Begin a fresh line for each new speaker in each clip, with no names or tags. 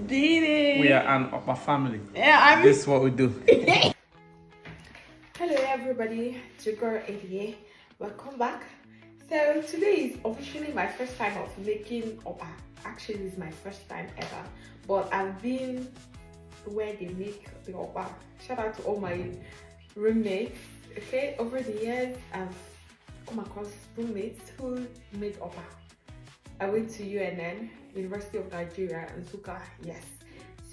Did it?
We are an Okpa family.
Yeah,
This is what we do.
Hello everybody, it's your girl ADA. Welcome back. So today is officially my first time of making Okpa. Actually, it's my first time ever. But I've been where they make the Okpa. Shout out to all my roommates. Okay, over the years I've come across roommates who made Okpa. I went to UNN, University of Nigeria, in Nsukka, yes.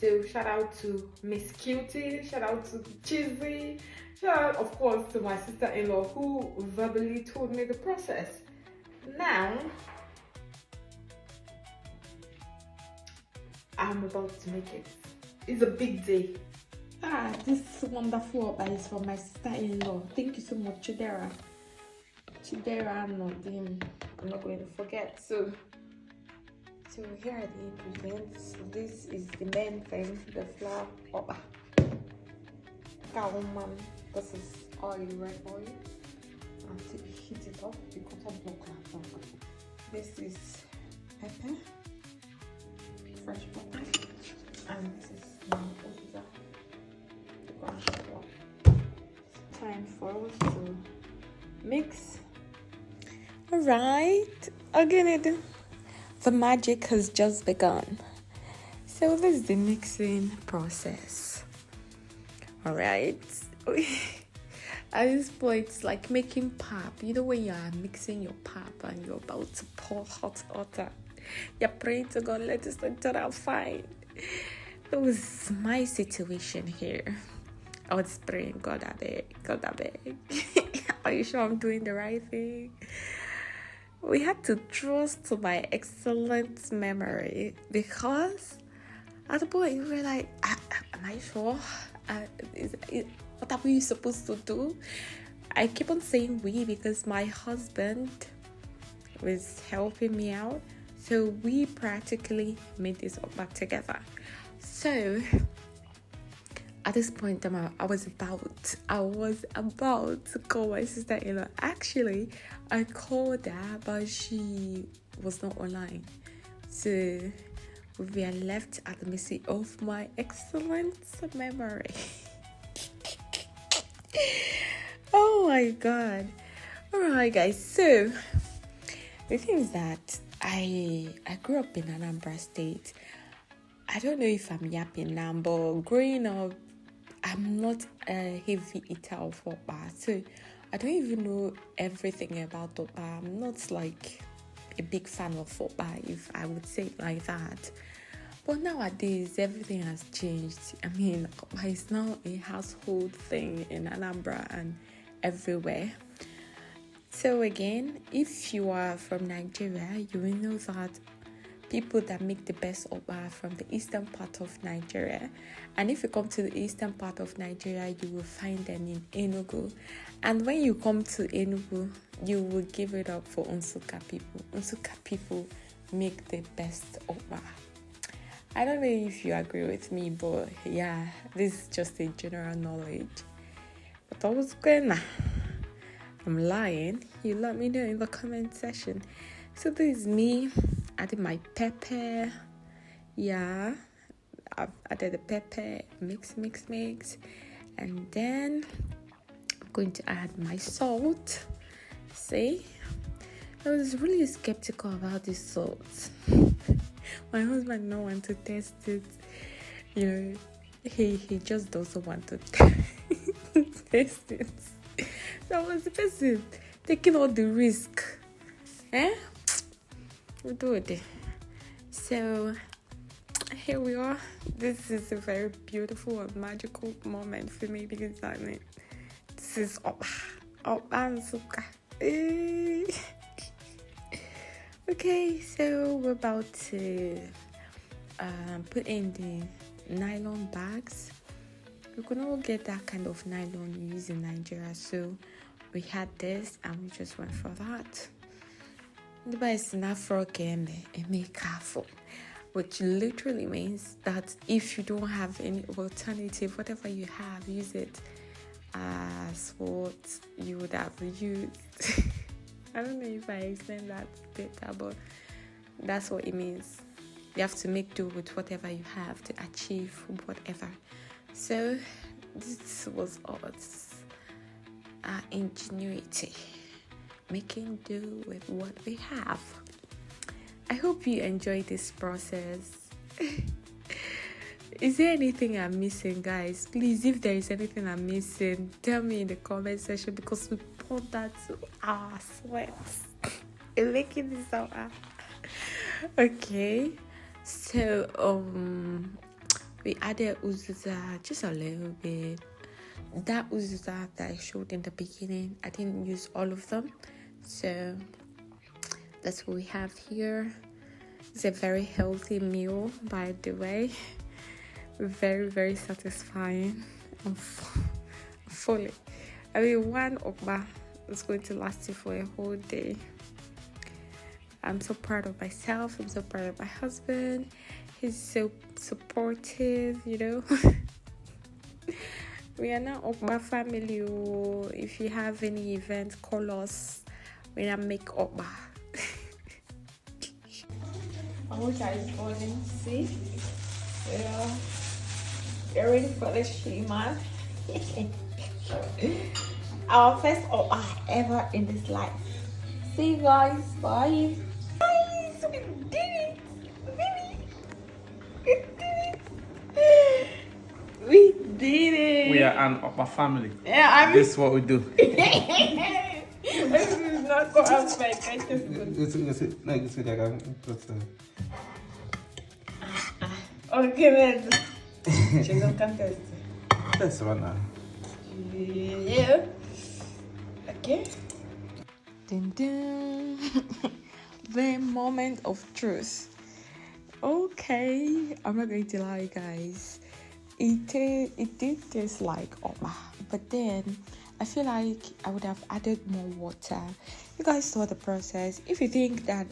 So shout out to Miss Cutie, shout out to Cheesy, shout out of course to my sister-in-law who verbally told me the process. Now, I'm about to make it. It's a big day.
This wonderful Okpa is from my sister-in-law. Thank you so much, Chidera. I'm not going to forget. So here are the ingredients. This is the main thing, the flour Okpa. This is oil, red oil. Until you heat it up, you cut a block like that. This is pepper, fresh pepper, and this is uziza. Time for us to mix. Alright, again, the magic has just begun. So this is the mixing process. Alright. At this point, it's like making pap. You know when you are mixing your pap and you're about to pour hot water. You're praying to God, let this thing turn out fine. That was my situation here. I was praying, God, I beg. Are you sure I'm doing the right thing? We had to trust to my excellent memory because at the point we were like, am I sure? What are we supposed to do? I keep on saying we because my husband was helping me out. So we practically made this Okpa together. So at this point, I was about to call my sister-in-law. Actually, I called her, but she was not online. So we were left at the mercy of my excellent memory. Oh my God. Alright guys, so the thing is that I grew up in Anambra State. I don't know if I'm yapping now, but growing up, I'm not a heavy eater of Okpa, so I don't even know everything about Okpa. I'm not like a big fan of Okpa, if I would say it like that. But nowadays, everything has changed. I mean, Okpa is now a household thing in Anambra and everywhere. So again, if you are from Nigeria, you will know that people that make the best Okpa from the eastern part of Nigeria. And if you come to the eastern part of Nigeria, you will find them in Enugu. And when you come to Enugu, you will give it up for Nsukka people. Nsukka people make the best Okpa. I don't know if you agree with me, but yeah, this is just a general knowledge. But I was going I'm lying. You let me know in the comment section. So this is me. I did my pepper. Yeah, I've added the pepper. Mix. And then I'm going to add my salt. See? I was really skeptical about this salt. My husband don't want to test it. You know, he just doesn't want to test it. So I was the person taking all the risk. We'll do it. So here we are. This is a very beautiful and magical moment for me because I mean, this is Okpa Nsukka. Okay, so we're about to put in the nylon bags. We could not get that kind of nylon you use in Nigeria, so we had this and we just went for that. The best in Africa and careful, which literally means that if you don't have any alternative, whatever you have, use it as what you would have used. I don't know if I explained that better, but that's what it means. you have to make do with whatever you have to achieve whatever. So this was us, our ingenuity, making do with what we have. I hope you enjoy this process. Is there anything I'm missing, guys? Please, if there is anything I'm missing, tell me in the comment section, because we poured that to our sweat in making this out. Okay, so we added uziza just a little bit. That uziza that I showed in the beginning, I didn't use all of them, so that's what we have here. It's a very healthy meal, by the way. Very, very satisfying and fully. I mean, one okpa is going to last you for a whole day. I'm so proud of myself. I'm so proud of my husband. He's so supportive, you know. We are now Okpa family. If you have any event, call us. We are make Okpa. Amucha is falling. See? Yeah. You're ready for the shima. Our first Okpa ever in this life. See you guys. Bye. Guys, we did it. We did it.
We are an Okpa family.
Yeah, I mean,
This is what we do.
this is not go outside. I just okay, then. Chingo contest.
That's one now.
Yeah. Okay. Dun, dun. The moment of truth. Okay, I'm not going to lie, guys. It did taste like okpa, but then I feel like I would have added more water. You guys saw the process. If you think that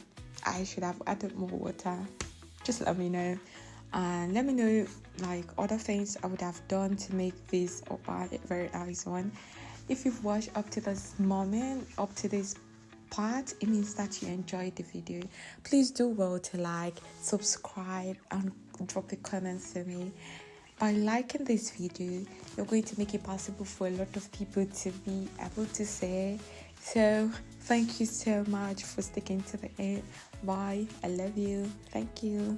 I should have added more water, just let me know. And let me know like other things I would have done to make this okpa a very nice one. If you've watched up to this moment, up to this part, it means that you enjoyed the video. Please do well to like, subscribe, and drop a comment for me. By liking this video, you're going to make it possible for a lot of people to be able to say. So thank you so much for sticking to the end. Bye. I love you. Thank you.